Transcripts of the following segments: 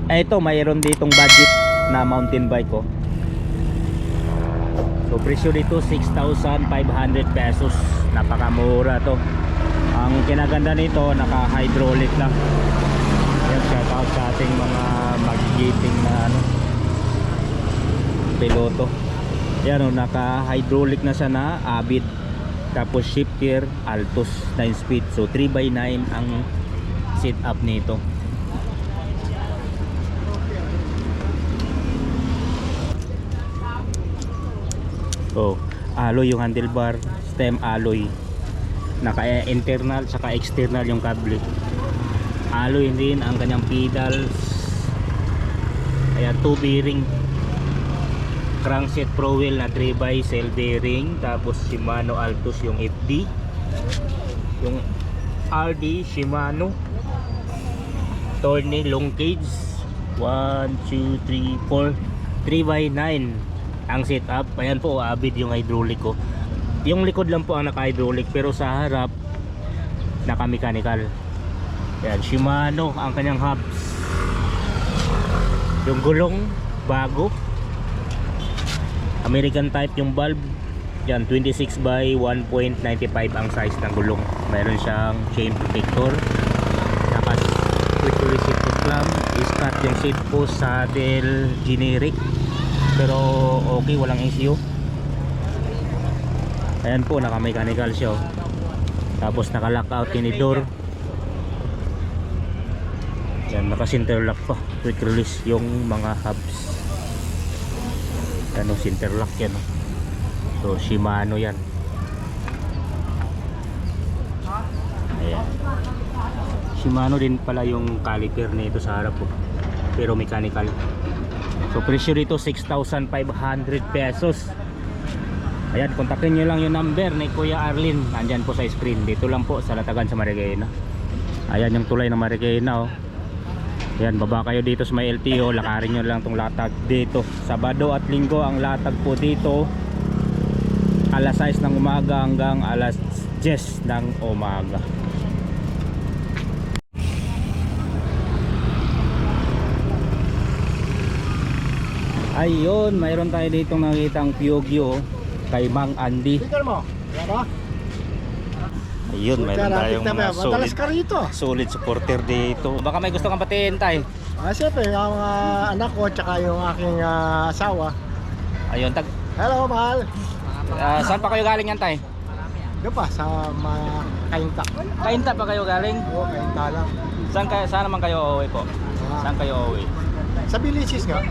Ito, mayroon ditong budget na mountain bike ko. So presyo dito 6,500 pesos. Napakamura to. Ang kinaganda nito, naka hydraulic lang. Yan, shout out sa ating mga magigiting na piloto. Yan o, naka hydraulic na siya na Avid. Tapos shifter Altos 9 speed. So 3x9 ang seat up nito. So alloy yung handlebar, stem alloy. Naka internal saka external yung kable. Alloy din ang kanyang pedals. Ayan, 2 bearing. Crankset Pro Wheel na 3x cell bearing. Tapos Shimano Altos yung FD. Yung RD Shimano Tourney long cage. 1, 2, 3, 4 3x9 ang setup. Ayan po, Avid yung hydraulic ko. Yung likod lang po ang naka-hydraulic, pero sa harap naka-mechanical. Ayan, Shimano ang kanyang hubs. Yung gulong bago, American type yung valve. Yan, 26 by 1.95 ang size ng gulong. Mayroon siyang chain protector. Tapos quick reset clamp. Iskat yung seat post, saddle generic, pero okay, walang issue. Ayan po, naka mechanical siya. Tapos naka lockout tinidor. Yan, naka center lock pa, quick release yung mga hubs. Ano, center lock yan. So Shimano yan. Ayan, Shimano din pala yung caliper nito sa harap po, pero mechanical. So presyo dito 6,500 pesos. Ayan, kontakin nyo lang yung number ni Kuya Arlin. Nandyan po sa screen. Dito lang po sa Latagan sa Marikina. Ayan yung tulay ng Marikina, oh. Ayan, baba kayo dito sa may LTO. Lakarin nyo lang tong latag dito. Sabado at Linggo ang latag po dito. Alas 6 ng umaga hanggang alas 10 ng umaga. Ayun, mayroon tayo ditong nakitang Pyogyo kay Mang Andy. Ayun, mayroon tayong mga solid supporter dito. Baka may gusto kang batiin, tay? Siyempre, yung anak ko tsaka yung aking asawa. Ayun, Hello, mahal. saan pa kayo galing yan, tay? Doon pa, sa Kainta. Kainta pa kayo galing? Oo, Kainta lang. Saan naman kayo uuwi po? Saan kayo uuwi? Sa Bilisis nga.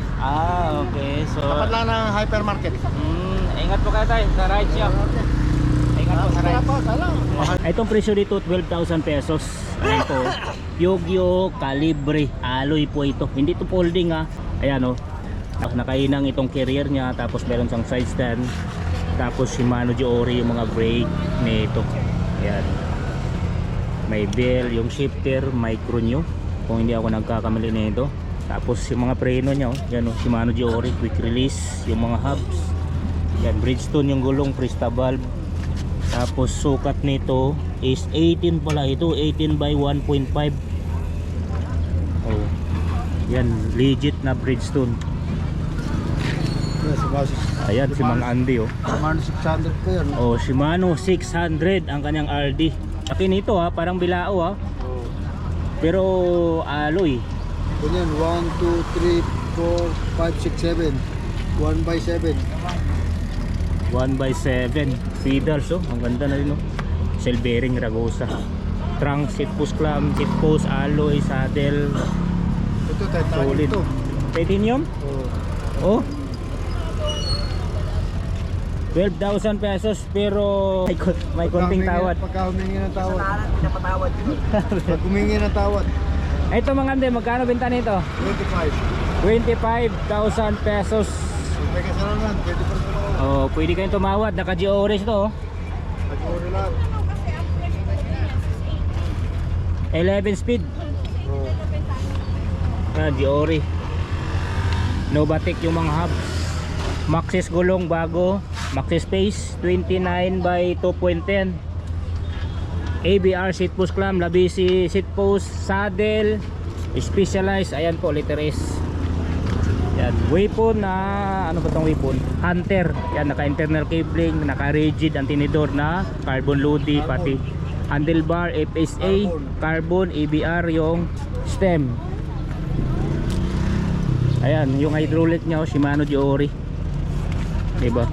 Okay. So Tapat lang ng hypermarket. ingat po kayo, tay, sa ride shop. Ingat po sa ride. Itong presyo dito 12,000 pesos. Ayan po, Pyogyo Calibre alloy po ito. Hindi to folding, ha. Ayan, oh. Nakainang itong carrier niya. Tapos meron siyang side stand. Tapos Shimano Giori yung mga brake nito. Ayan, may bell, yung shifter micro nyo kung hindi ako nagkakamali nito. Tapos yung mga preno nya, oh. Yan, oh, Shimano Giori quick release. Yung mga hubs, yan, Bridgestone yung gulong, Presta valve. Tapos sukat nito is 18 pala ito, 18 by 1.5. Oh, yan, legit na Bridgestone. Ayan, si Mang Andy, oh. Shimano 600 po yun. Oh, Shimano 600 ang kanyang RD. Akin ito, ha, parang bilao, ha. Pero alloy. Ganyan, 1, 2, 3, 4, 5, 6, 7. 1 by 7. 1 by 7 pedals, oh. Ang ganda na rin, oh. Cell bearing Ragosa. Trunk, seat post clamp, seat post, alloy, saddle. Ito, Solid. Titanium? Oh. 12,000 pesos, pero may konting tawad. Pagka humingi ng tawad. Pag humingi ng tawad. Ito, mga Andy, magkano benta nito? 25,000 pesos. May kasalanan, pwede pa rin tumawad. Oh, pwede kayong tumawad. Naka-Giores to, oh. Nag-uri lang. 11 speed. Giori. Novatic yung mga hubs. Maxxis gulong bago. Maxxis space 29 by 2.10. ABR seat post clamp, Labisi seat post, saddle, Specialized, ayan po, letter S. Yan, weapon na, ano ba tong weapon? Hunter. Yan, naka-internal cabling, naka-rigid ang tinidor na carbon lodi, pati handlebar, FSA, carbon, ABR yung stem. Ayan, yung hydraulic niya, Shimano Giori. Diba?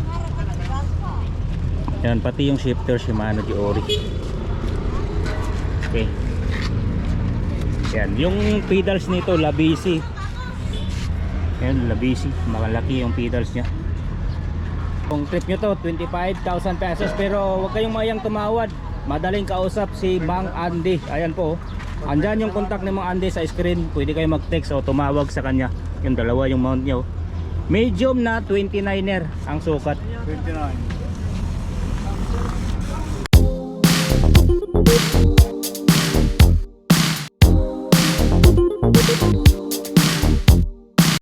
Yan, pati yung shifter Shimano Giori. Okay. Yan, yung pedals nito, Labisi. Yan, Labisi, malaki yung pedals nya. Kung trip nyo to, 25,000 pesos. Pero huwag kayong mayang tumawad, madaling kausap si Mang Andy. Ayan po, andyan yung contact ni Mang Andy sa screen. Pwede kayo mag-text o tumawag sa kanya. Yung dalawa yung mount nyo. Medium na 29er ang sukat. 29.